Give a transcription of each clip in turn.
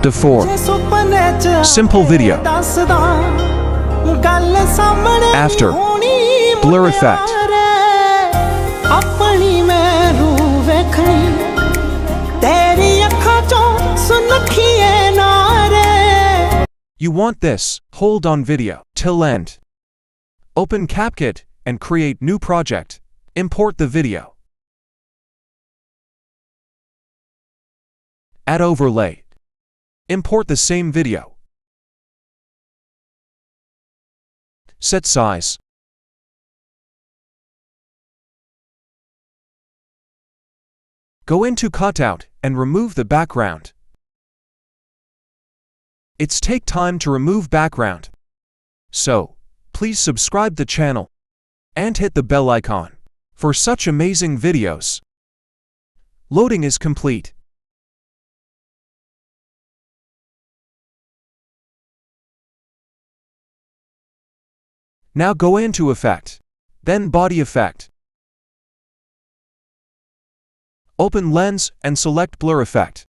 Before. Simple video. After. Blur effect. You want this? Hold on video till end. Open CapCut and create new project. Import the video. Add overlay. Import the same video. Set size. Go into cutout and remove the background. It's take time to remove background. So, please subscribe the channel and hit the bell icon for such amazing videos. Loading is complete. Now go into Effect, then Body Effect. Open Lens and select Blur Effect.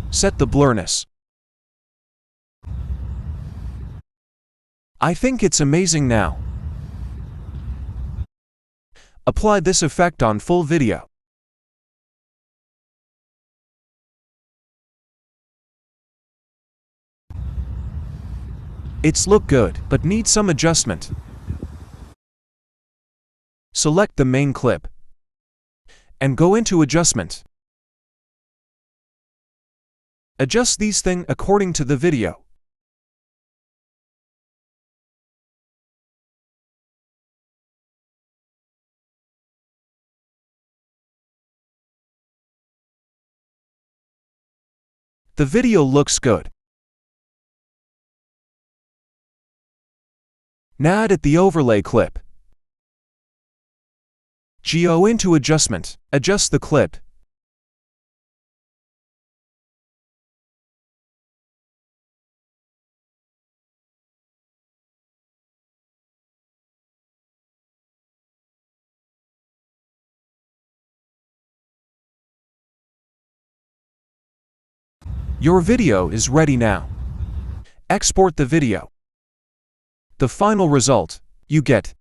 Set the blurriness. I think it's amazing now. Apply this effect on full video. It's look good, but needs some adjustment. Select the main clip and go into Adjustment. Adjust these things according to the video. The video looks good. Now edit the overlay clip. Go into Adjustment, adjust the clip. Your video is ready now. Export the video. The final result you get.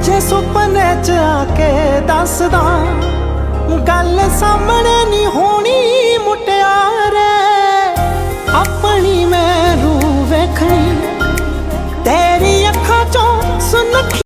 ਜੇ ਸੁਪਨੇ ਚ ਆ ਕੇ ਦੱਸਦਾ ਗੱਲ ਸਾਹਮਣੇ ਨਹੀਂ ਹੋਣੀ ਮੁਟਿਆਰੇ ਆਪਣੀ ਮੈਂ